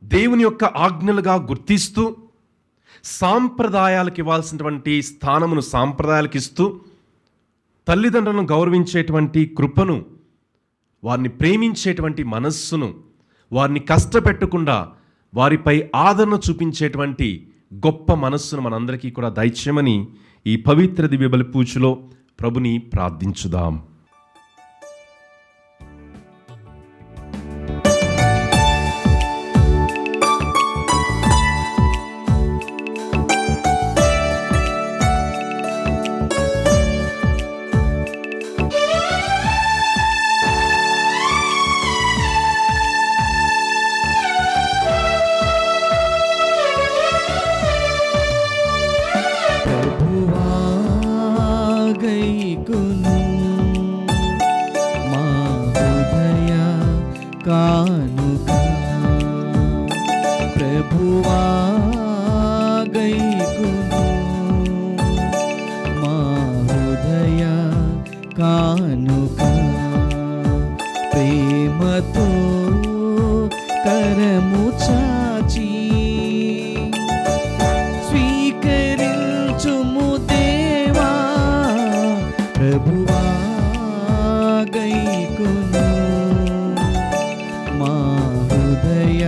దేవుని యొక్క ఆజ్ఞలుగా గుర్తిస్తూ సాంప్రదాయాలకు ఇవ్వాల్సినటువంటి స్థానమును సాంప్రదాయాలకు ఇస్తూ తల్లిదండ్రులను గౌరవించేటువంటి కృపను, వారిని ప్రేమించేటువంటి మనస్సును, వారిని కష్టపెట్టకుండా వారిపై ఆదరణ చూపించేటువంటి గొప్ప మనస్సును మనందరికీ కూడా దయచేయమని ఈ పవిత్ర దివ్య బలి పూజలో ప్రభుని ప్రార్థించుదాం. కానుక ప్రభువా గైకును మా హృదయ కానుక, ప్రేమతో కరము చాచి స్వీకరించుము దేవా, ప్రభువా గైకును మా హృదయ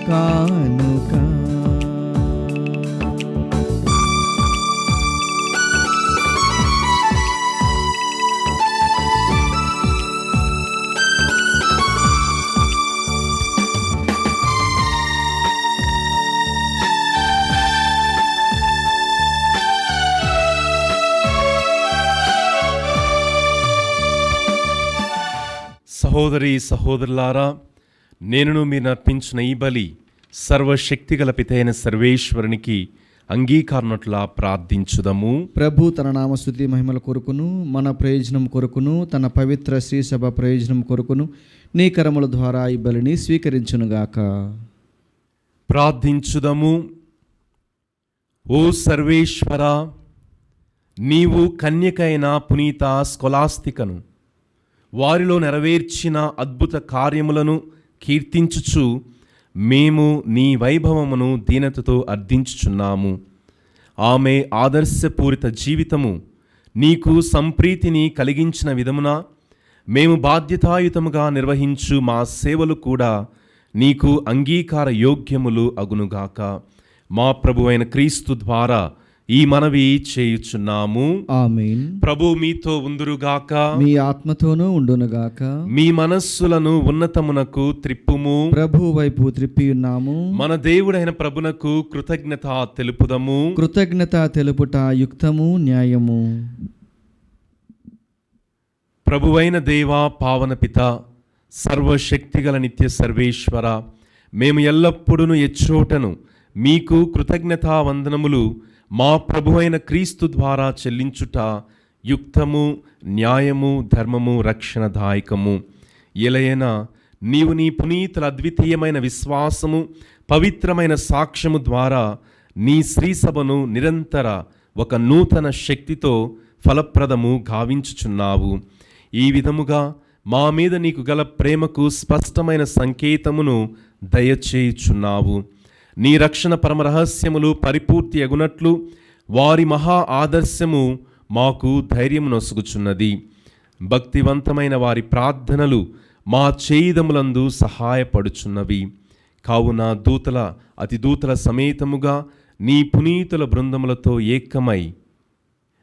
కానుక. సహోదరి సహోదరులారా, నేనును మీరు అర్పించిన ఈ బలి సర్వశక్తిగల పితైన సర్వేశ్వరునికి అంగీకారనట్లా ప్రార్థించుదము. ప్రభు తన నామస్తుతి మహిమల కొరకును మన ప్రయోజనం కొరకును తన పవిత్ర శ్రీసభ ప్రయోజనం కొరకును నీ కరముల ద్వారా ఈ బలిని స్వీకరించునుగాక. ప్రార్థించుదము. ఓ సర్వేశ్వర, నీవు కన్యకైన పునీత స్కొలాస్తికను వారిలో నెరవేర్చిన అద్భుత కార్యములను కీర్తించుచు మేము నీ వైభవమును దీనతతో అర్థించుచున్నాము. ఆమె ఆదర్శపూరిత జీవితము నీకు సంప్రీతిని కలిగించిన విధమున మేము బాధ్యతాయుతముగా నిర్వహించు మా సేవలు కూడా నీకు అంగీకార యోగ్యములు అగునుగాక. మా ప్రభువైన క్రీస్తు ద్వారా ఈ మనవి చేయుచున్నాము. ఆమేన్. ప్రభు మీతో ఉందురుగాక, మీ ఆత్మతోనూ ఉండునుగాక. మీ మనస్సులను ఉన్నతమునకు త్రిప్పుము. ప్రభు వైపు త్రిప్పి ఉన్నాము. మన దేవుడైన ప్రభునకు కృతజ్ఞత తెలుపుదము. కృతజ్ఞత తెలుపుట యుక్తము, న్యాయము. ప్రభువైన దేవా, పావన పిత, సర్వశక్తిగల నిత్య సర్వేశ్వర, మేము ఎల్లప్పుడూ ఎచ్చోటను మీకు కృతజ్ఞతా వందనములు మా ప్రభువైన క్రీస్తు ద్వారా చెల్లించుట యుక్తము, న్యాయము, ధర్మము, రక్షణదాయకము. ఎలయన నీవు నీ పునీతుల అద్వితీయమైన విశ్వాసము, పవిత్రమైన సాక్ష్యము ద్వారా నీ శ్రీసభను నిరంతర ఒక నూతన శక్తితో ఫలప్రదము గావించుచున్నావు. ఈ విధముగా మా మీద నీకు గల ప్రేమకు స్పష్టమైన సంకేతమును దయచేయుచున్నావు. నీ రక్షణ పరమరహస్యములు పరిపూర్తి అగునట్లు వారి మహా ఆదర్శము మాకు ధైర్యమునొసుగుచున్నది. భక్తివంతమైన వారి ప్రార్థనలు మా చేయిదములందు సహాయపడుచున్నవి. కావున దూతల అతిదూతల సమేతముగా నీ పునీతుల బృందములతో ఏకమై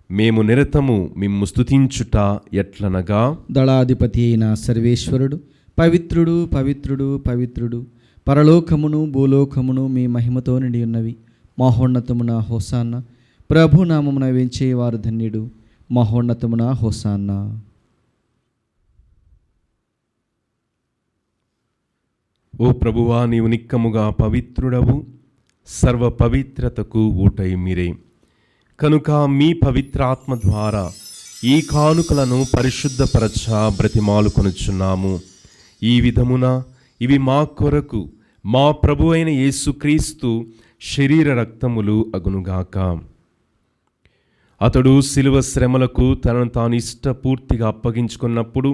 మేము నిరతము మిమ్ము స్తుతించుట ఎట్లనగా, దళాధిపతి అయిన సర్వేశ్వరుడు పవిత్రుడు, పవిత్రుడు, పవిత్రుడు, పరలోకమును భూలోకమును మీ మహిమతో నిండి ఉన్నవి. మహోన్నతమున హోసాన్న. ప్రభునామమున వేంచేవారు ధన్యుడు. మహోన్నతమున హోసాన్న. ఓ ప్రభువా, నీవు నిక్కముగా పవిత్రుడవు, సర్వ పవిత్రతకు ఊటై మీరే. కనుక మీ పవిత్రాత్మ ద్వారా ఈ కానుకలను పరిశుద్ధపరచ బ్రతిమాలుకొనుచున్నాము. ఈ విధమున ఇవి మా కొరకు మా ప్రభు అయిన యేసుక్రీస్తు శరీర రక్తములు అగునుగాక. అతడు శిలువ శ్రమలకు తనను తాను ఇష్టపూర్తిగా అప్పగించుకున్నప్పుడు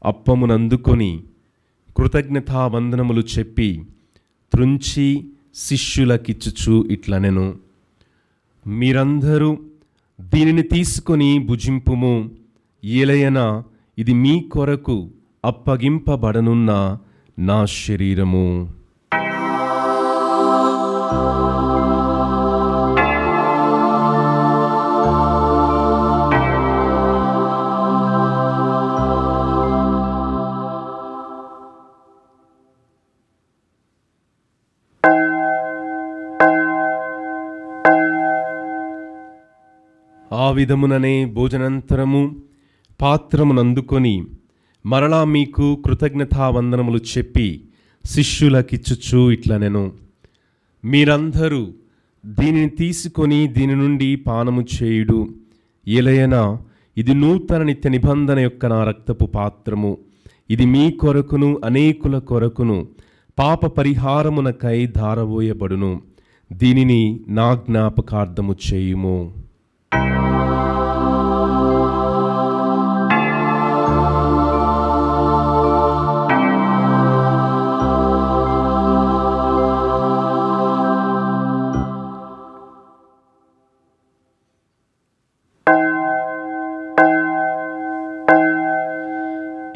అప్పమునందుకొని కృతజ్ఞతావందనములు చెప్పి త్రుంచి శిష్యులకిచ్చుచు ఇట్లనెను, మీరందరూ దీనిని తీసుకొని భుజింపుము. ఏలయన ఇది మీ కొరకు అప్పగింపబడనున్న నా శరీరము. ఆ విధముననే భోజనంతరము పాత్రమునందుకొని మరలా మీకు కృతజ్ఞతావందనములు చెప్పి శిష్యులకిచ్చుచు ఇట్లనెను, మీరందరూ దీనిని తీసుకొని దీని నుండి పానము చేయుడు. ఏలయనా ఇది నూతన నిత్య నిబంధన యొక్క నా రక్తపు పాత్రము. ఇది మీ కొరకును అనేకుల కొరకును పాప పరిహారమునకై ధారవోయబడును. దీనిని నా జ్ఞాపకార్థము చేయుము.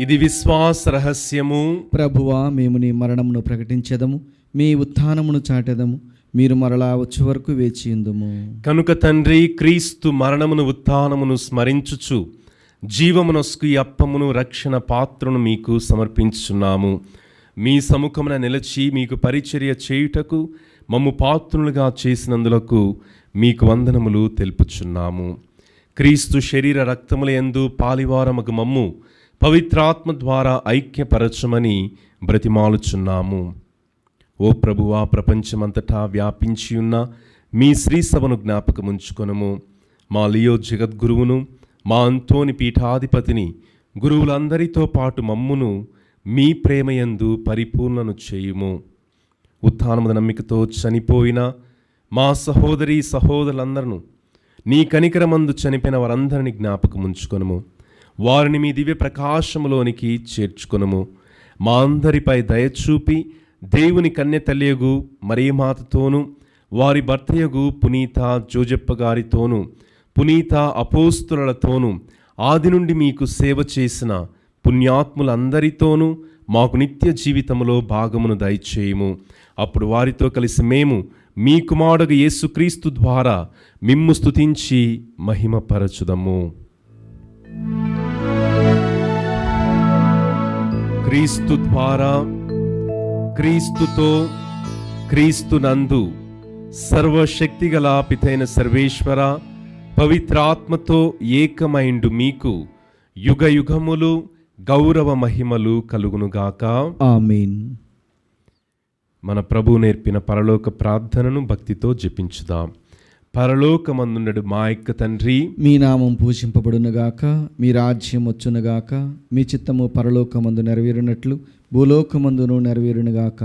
ఇది విశ్వాస రహస్యము. ప్రభువా, మేము నీ మరణమును ప్రకటించెదము, మీ ఉత్థానమును చాటెదము. మీరు మరలా వచ్చే వరకు వేచియుందుము. కనుక తండ్రి, క్రీస్తు మరణమును ఉత్థానమును స్మరించుచు జీవమునొస్కు ఈ అప్పమును రక్షణ పాత్రను మీకు సమర్పించుచున్నాము. మీ సముఖమున నిలిచి మీకు పరిచర్య చేయుటకు మమ్ము పాత్రులుగా చేసినందులకు మీకు వందనములు తెలుపుచున్నాము. క్రీస్తు శరీర రక్తముల యందు పాలివారమగు మమ్ము పవిత్రాత్మ ద్వారా ఐక్యపరచమని బ్రతిమాలుచున్నాము. ఓ ప్రభువా, ప్రపంచమంతటా వ్యాపించి ఉన్న మీ శ్రీసభను జ్ఞాపకముంచుకొనుము. మా లియో జగద్గురువును, మా అంతోని పీఠాధిపతిని, గురువులందరితో పాటు మమ్మును మీ ప్రేమయందు పరిపూర్ణను చేయుము. ఉత్థానము నమ్మికతో చనిపోయిన మా సహోదరి సహోదరులందరూ, నీ కనికరమందు చనిపోయిన వారందరినీ జ్ఞాపకముంచుకొనుము. వారిని మీ దివ్య ప్రకాశములోనికి చేర్చుకొనుము. మా అందరిపై దయచూపి దేవుని కన్య తల్లియగు మరియమాతతోనూ, వారి భర్తయగు పునీత జోజప్ప గారితోనూ, పునీత అపోస్తులతోనూ, ఆది నుండి మీకు సేవ చేసిన పుణ్యాత్ములందరితోనూ మాకు నిత్య జీవితంలో భాగమును దయచేయము. అప్పుడు వారితో కలిసి మేము మీ కుమారుడు యేసుక్రీస్తు ద్వారా మిమ్ము స్తుతించి మహిమపరచుదము. క్రీస్తు ద్వారా, క్రీస్తుతో, క్రీస్తునందు సర్వశక్తిగల పితైన సర్వేశ్వర, పవిత్రాత్మతో ఏకమైండు మీకు యుగ యుగములు గౌరవ మహిమలు కలుగునుగాక. ఆమేన్. మన ప్రభు నేర్పిన పరలోక ప్రార్థనను భక్తితో జపించుదాం. పరలోకమందుండడు మా యొక్క తండ్రి, మీ నామం పూజింపబడునుగాక, మీ రాజ్యం వచ్చునుగాక, మీ చిత్తము పరలోకమందు నెరవేరునట్లు భూలోకమందును నెరవేరునుగాక.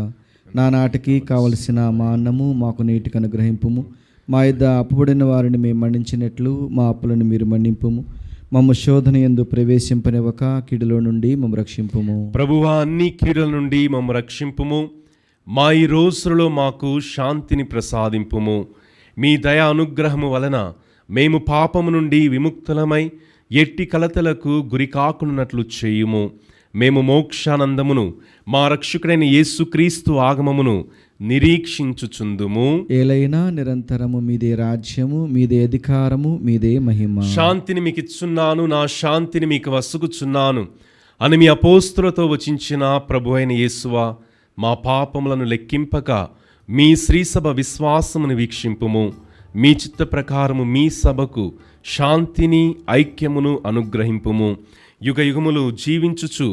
నానాటికి కావలసిన మా అన్నము మాకు నేటికి అనుగ్రహింపుము. మా యొద్ద అప్పుబడిన వారిని మేము మన్నించినట్లు మా అప్పులను మీరు మన్నింపుము. మమ్మ శోధన యందు ప్రవేశింపనివ్వక కీడులో నుండి మమ్మ రక్షింపుము. ప్రభువా, అన్ని కీడుల నుండి మమ్మ రక్షింపుము. మా ఈ రోజులలో మాకు శాంతిని ప్రసాదింపుము. మీ దయా అనుగ్రహము వలన మేము పాపము నుండి విముక్తులమై ఎట్టి కలతలకు గురి కాకున్నట్లు చేయుము. మేము మోక్షానందమును, మా రక్షకుడైన యేసుక్రీస్తు ఆగమమును నిరీక్షించుచుందుము. ఏలైనా నిరంతరము మీదే రాజ్యము, మీదే అధికారము, మీదే మహిమ. శాంతిని మీకు ఇచ్చున్నాను, నా శాంతిని మీకు వసుగుచున్నాను అని మీ అపోస్తులతో వచించిన ప్రభు అయిన యేసువా, మా పాపములను లెక్కింపక మీ శ్రీసభ విశ్వాసమును వీక్షింపుము. మీ చిత్త ప్రకారము మీ సభకు శాంతిని, ఐక్యమును అనుగ్రహింపుము. యుగ యుగములు జీవించుచు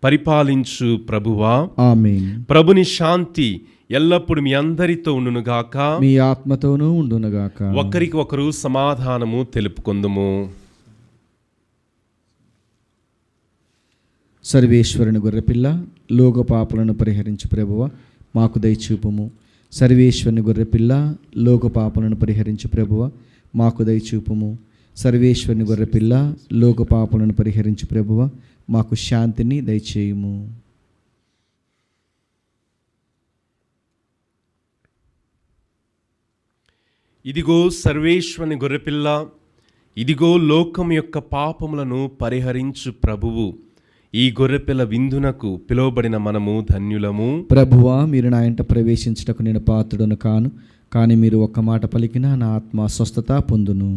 పరిపాలించు ప్రభువా, ఆమేన్. ప్రభుని శాంతి ఎల్లప్పుడు మీ అందరితో ఉండునుగాక, మీ ఆత్మతోనూ ఉండునుగాక. ఒకరికి ఒకరు సమాధానము తెలుపుకొందుము. సర్వేశ్వరుని గొర్రెపిల్ల, లోక పాపలను పరిహరించు ప్రభువ మాకు దయచూపుము. సర్వేశ్వరుని గొర్రెపిల్ల, లోక పాపలను పరిహరించు ప్రభువ మాకు దయచూపుము. సర్వేశ్వరుని గొర్రెపిల్ల, లోక పాపలను పరిహరించు ప్రభువ మాకు శాంతిని దయచేయుము. ఇదిగో సర్వేశ్వరుని గొర్రెపిల్ల, ఇదిగో లోకం యొక్క పాపములను పరిహరించు ప్రభువు. ఈ గొర్రెపిల్ల విందునకు పిలువబడిన మనము ధన్యులము. ప్రభువా, మీరు నా ఇంట ప్రవేశించుటకు నేను పాత్రుడను కాను, కానీ మీరు ఒక్క మాట పలికినా నా ఆత్మ స్వస్థత పొందును.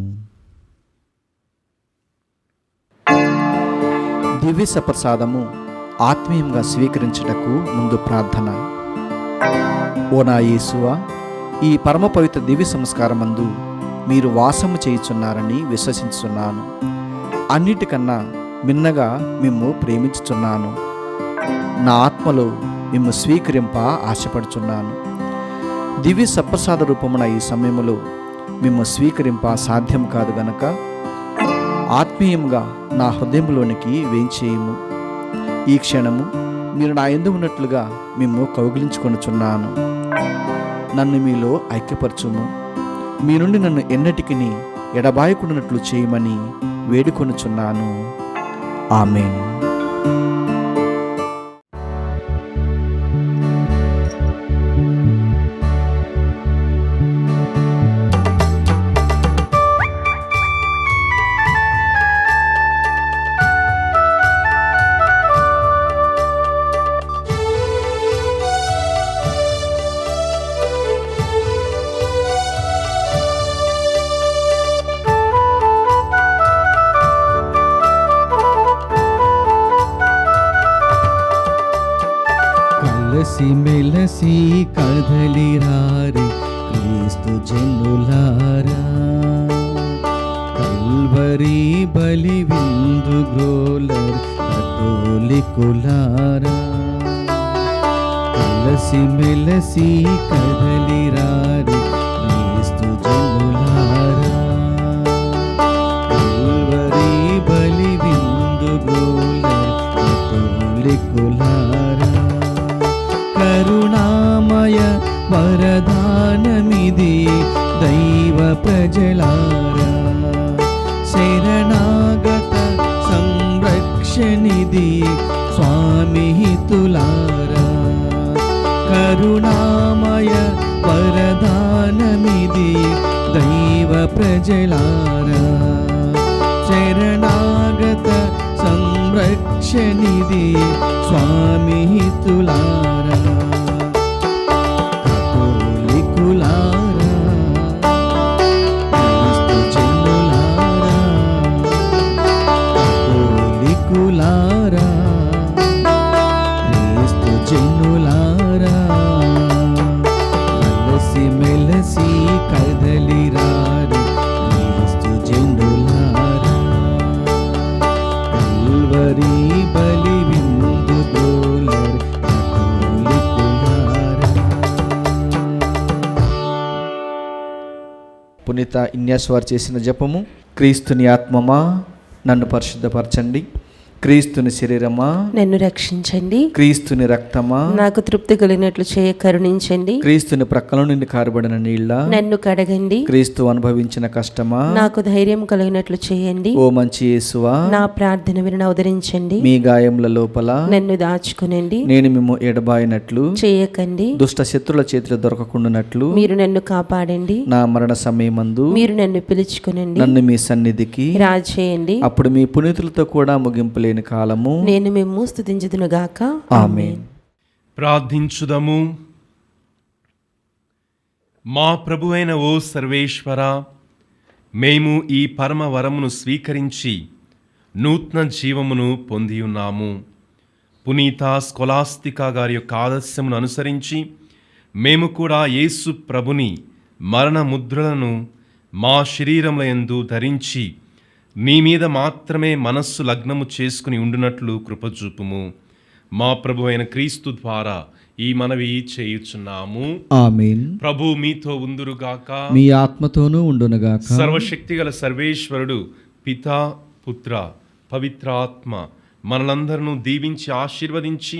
దివ్య సప్రసాదము ఆత్మీయంగా స్వీకరించుటకు ముందు ప్రార్థన. ఓ నా యేసువా, ఈ పరమ పవిత్ర దివ్య సంస్కారమందు మీరు వాసము చేయుచున్నారని విశ్వసించుచున్నాను. అన్నిటికన్నా మిన్నగా మిమ్ము ప్రేమించుచున్నాను. నా ఆత్మలో మిమ్ము స్వీకరింప ఆశపడుచున్నాను. దివ్య సప్రసాద రూపమున ఈ సమయములో మిమ్ము స్వీకరింప సాధ్యం కాదు గనక ఆత్మీయంగా నా హృదయంలోనికి వేంచేయము. ఈ క్షణము మీరు నా యందు ఉన్నట్లుగా మిమ్ము కౌగిలించుకొనుచున్నాను. నన్ను మీలో ఐక్యపరచుము. మీ నుండి నన్ను ఎన్నటికి ఎడబాయకుండానట్లు చేయమని వేడుకొనుచున్నాను. ఆమేన్. కలసి మెలసి కదలిరారే క్రీస్తు జనులారా, కల్వరి బలి విందు గ్రోలర్ కథోలికులారా కలసి మెలసి కదలిరారి క్రీస్తు జనులారా కల్వరి బలి విందుగోలర్ కథోలికులారా కరుణామయ వరదానమిది దైవ ప్రజలారా శరణాగత సంరక్షణిది స్వామి హితులారా కరుణామయ వరదానమిది దైవ ప్రజలారా శరణాగత సంరక్షణిది స్వామి హితులారా కథోలికులారా క్రీస్తు జనులారా కథోలికులారా క్రీస్తు జనులారా కలసి మెలసి కదలిరారు క్రీస్తు జనులారా కల్వరి బలి విందుగోలర్ కథోలికులారా. పునీత ఇన్యాస్ వారు చేసిన జపము. క్రీస్తుని ఆత్మమా నన్ను పరిశుద్ధపరచండి, క్రీస్తుని శరీరమా నన్ను రక్షించండి, క్రీస్తుని రక్తమా నాకు తృప్తి కలిగినట్లు చేయ కరుణించండి, క్రీస్తుని ప్రక్కల నుండి కారబడిన నీళ్ళ నన్ను కడగండి, క్రీస్తు అనుభవించిన కష్టమా నాకు ధైర్యం కలిగినట్లు చేయండి, ఓ మంచి యేసువా నా ప్రార్థన విని ఉదరించండి, మీ గాయముల లోపల నన్ను దాచుకునండి, నేను మిమ్ము ఎడబాయినట్లు చేయకండి, దుష్ట శత్రుల చేతిలో దొరకకుండానట్లు మీరు నన్ను కాపాడండి, నా మరణ సమయమందు మీరు నన్ను పిలుచుకునండి, నన్ను మీ సన్నిధికి రాజేయండి, అప్పుడు మీ పునీతులతో కూడా ముగింపు లేని కాలము నేను మిమ్ము స్తుతించుదునుగాక. ఆమేన్. ప్రార్థించుదము. మా ప్రభువైన ఓ సర్వేశ్వర, మేము ఈ పరమ వరమును స్వీకరించి నూతన జీవమును పొందియున్నాము. పునీత స్కొలాస్తికా గారి యొక్క ఆదర్శమును అనుసరించి మేము కూడా యేసు ప్రభుని మరణ ముద్రలను మా శరీరముల యందు ధరించి నీ మీద మాత్రమే మనస్సు లగ్నము చేసుకుని ఉండునట్లు కృపచూపుము. మా ప్రభు అయిన క్రీస్తు ద్వారా ఈ మనవి చేయుచున్నాము. ఆమేన్. ప్రభు మీతో ఉందురుగాక, మీ ఆత్మతోనూ ఉండునుగాక. సర్వశక్తిగల సర్వేశ్వరుడు పితా పుత్ర పవిత్రాత్మ మనలందరూ దీవించి ఆశీర్వదించి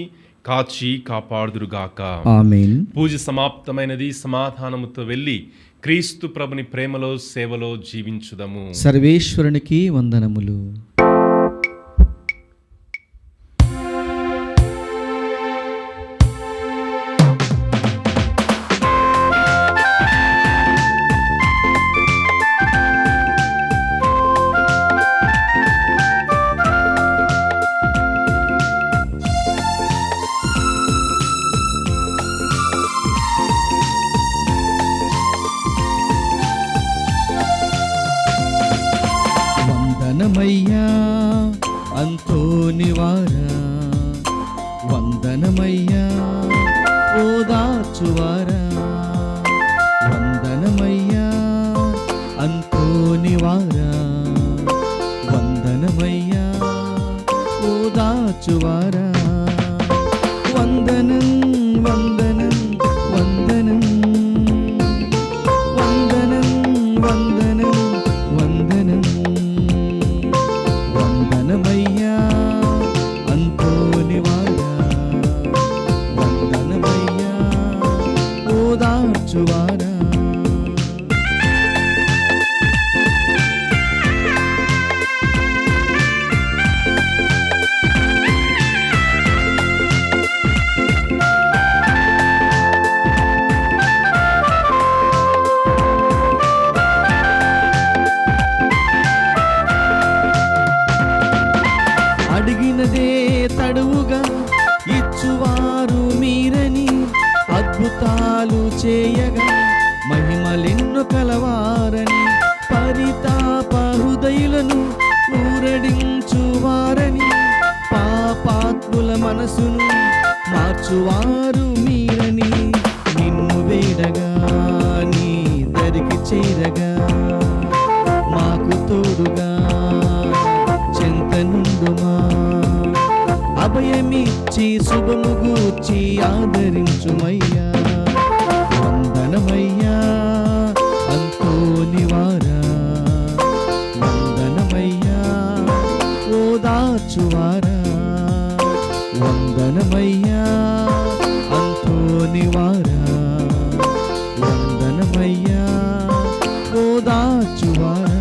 కాచి కాపాడుదురుగాక. ఆమేన్. పూజ సమాప్తమైనది. సమాధానముతో వెళ్ళి క్రీస్తు ప్రభుని ప్రేమలో సేవలో జీవించుదము. సర్వేశ్వరునికి వందనములు. వందనమయ్యా అంతోనివారా, వందనమయ్యా ఓదార్చువారా, వందనమయ్యా అంతోనివారా, వందనమయ్యా ఓదార్చువారా, వందనం వందనం వందనం వందనం వందనం వందనం వందనమయ్యా అంతోనివారా, వందనమయ్యా ఓదార్చువారా. అడిగినదే తడువుగా ఇచ్చువారు మీరని, అద్భుతాలు చేయగా మహిమలెన్నో కలవారని, పరితాప హృదయులను ఊరడించువారని, పాపాత్ముల మనసును మార్చువారు మీరని, నిన్ను వేడగా నీ దరికి చేరగా మాకు తోడుగా చెంతనుండుమా, అభయమిచ్చి శుభము గూర్చి ఆదరించుమయ్యా. వందనమయ్యా అంతోనివారా, వందనమయ్యా ఓదార్చువారా, వందనమయ్యా అంతోనివారా, వందనమయ్యా ఓదార్చువారా.